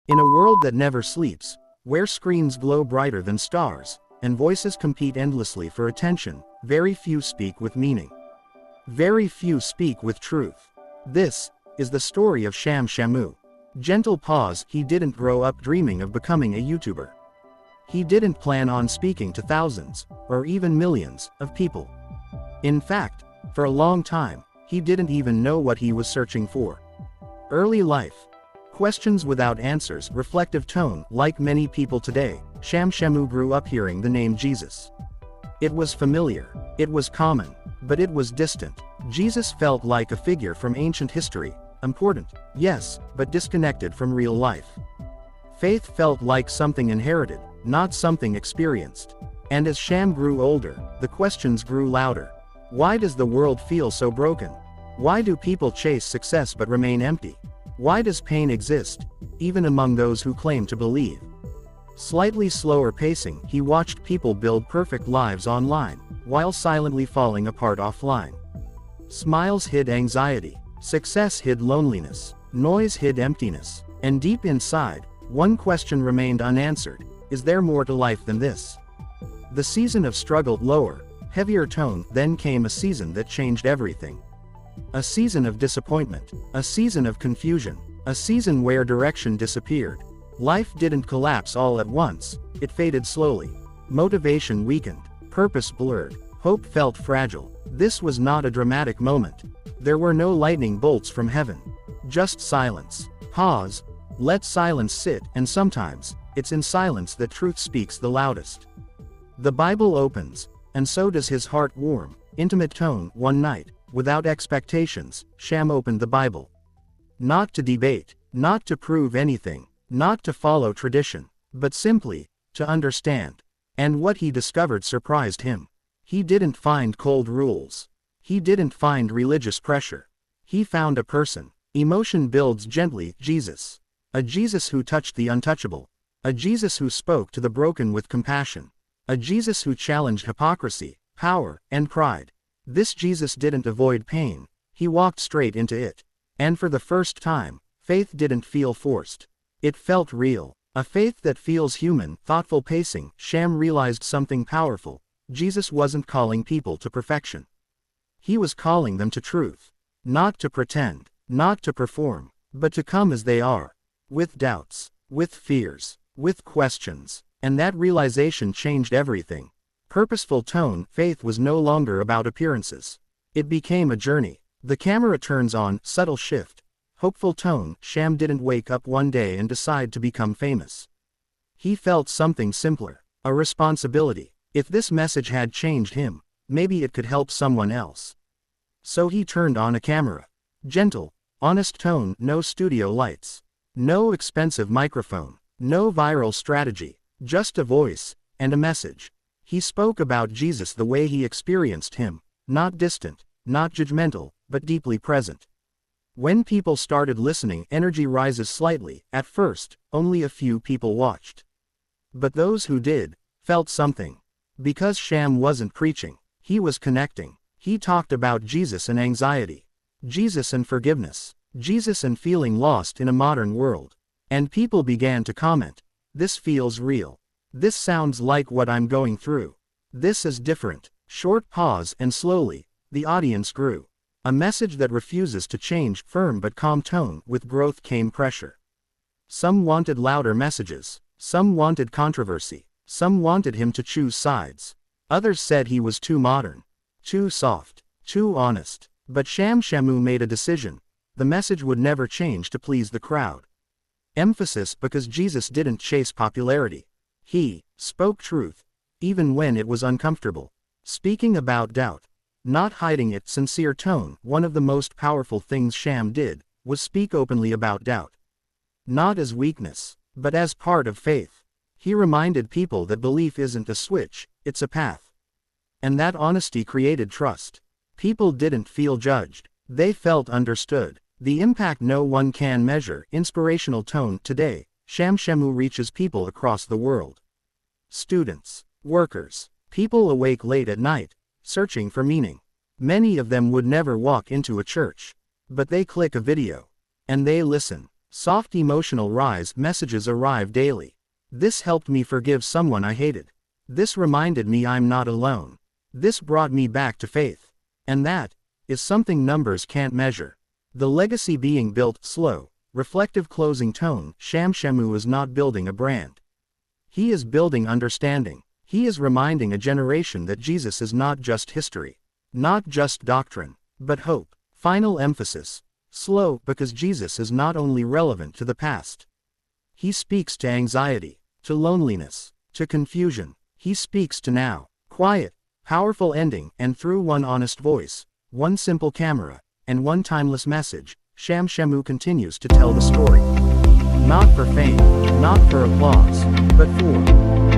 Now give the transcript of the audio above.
In a world that never sleeps, where screens glow brighter than stars, and voices compete endlessly for attention, very few speak with meaning. Very few speak with truth. This is the story of Sham Shamou. Gentle pause. He didn't grow up dreaming of becoming a YouTuber. He didn't plan on speaking to thousands, or even millions, of people. In fact, for a long time, he didn't even know what he was searching for. Early life. Questions without answers. Reflective tone. Like many people today, Sham Shamou grew up hearing the name Jesus. It was familiar, it was common, but it was distant. Jesus felt like a figure from ancient history, important, yes, but disconnected from real life. Faith felt like something inherited, not something experienced. And as Sham grew older, the questions grew louder. Why does the world feel so broken? Why do people chase success but remain empty? Why does pain exist, even among those who claim to believe? Slightly slower pacing. He watched people build perfect lives online, while silently falling apart offline. Smiles hid anxiety, success hid loneliness, noise hid emptiness, and deep inside, one question remained unanswered: is there more to life than this? The season of struggle. Lower, heavier tone. Then came a season that changed everything. A season of disappointment, a season of confusion, a season where direction disappeared. Life didn't collapse all at once, it faded slowly. Motivation weakened, purpose blurred, hope felt fragile. This was not a dramatic moment. There were no lightning bolts from heaven. Just silence. Pause. Let silence sit, and sometimes, it's in silence that truth speaks the loudest. The Bible opens, and so does his heart. Warm, intimate tone. One night, without expectations, Sham opened the Bible. Not to debate, not to prove anything, not to follow tradition, but simply to understand. And what he discovered surprised him. He didn't find cold rules. He didn't find religious pressure. He found a person. Emotion builds gently. Jesus. A Jesus who touched the untouchable. A Jesus who spoke to the broken with compassion. A Jesus who challenged hypocrisy, power, and pride. This Jesus didn't avoid pain, he walked straight into it. And for the first time, faith didn't feel forced. It felt real. A faith that feels human. Thoughtful pacing. Sham realized something powerful. Jesus wasn't calling people to perfection. He was calling them to truth. Not to pretend, not to perform, but to come as they are. With doubts, with fears, with questions. And that realization changed everything. Purposeful tone. Faith was no longer about appearances. It became a journey. The camera turns on. Subtle shift. Hopeful tone. Sham didn't wake up one day and decide to become famous. He felt something simpler. A responsibility. If this message had changed him, maybe it could help someone else. So he turned on a camera. Gentle, honest tone. No studio lights. No expensive microphone. No viral strategy. Just a voice, and a message. He spoke about Jesus the way he experienced him, not distant, not judgmental, but deeply present. When people started listening, energy rises slightly. At first, only a few people watched. But those who did, felt something. Because Sham wasn't preaching, he was connecting. He talked about Jesus and anxiety. Jesus and forgiveness. Jesus and feeling lost in a modern world. And people began to comment. This feels real. This sounds like what I'm going through. This is different. Short pause, and slowly, the audience grew. A message that refuses to change. Firm but calm tone. With growth came pressure. Some wanted louder messages. Some wanted controversy. Some wanted him to choose sides. Others said he was too modern, too soft, too honest. But Sham Shamou made a decision. The message would never change to please the crowd. Emphasis. Because Jesus didn't chase popularity. He spoke truth, even when it was uncomfortable. Speaking about doubt, not hiding it. Sincere tone. One of the most powerful things Sham did was speak openly about doubt. Not as weakness, but as part of faith. He reminded people that belief isn't a switch, it's a path. And that honesty created trust. People didn't feel judged, they felt understood. The impact no one can measure. Inspirational tone. Today, Sham Shamou reaches people across the world. Students, workers, people awake late at night, searching for meaning. Many of them would never walk into a church. But they click a video. And they listen. Soft emotional rise messages arrive daily. This helped me forgive someone I hated. This reminded me I'm not alone. This brought me back to faith. And that is something numbers can't measure. The legacy being built. Slow, reflective closing tone. Sham Shamou is not building a brand. He is building understanding. He is reminding a generation that Jesus is not just history, not just doctrine, but hope. Final emphasis. Slow, because Jesus is not only relevant to the past. He speaks to anxiety, to loneliness, to confusion. He speaks to now. Quiet, powerful ending, and through one honest voice, one simple camera, and one timeless message, Sham Shamou continues to tell the story. Not for fame, not for applause, but for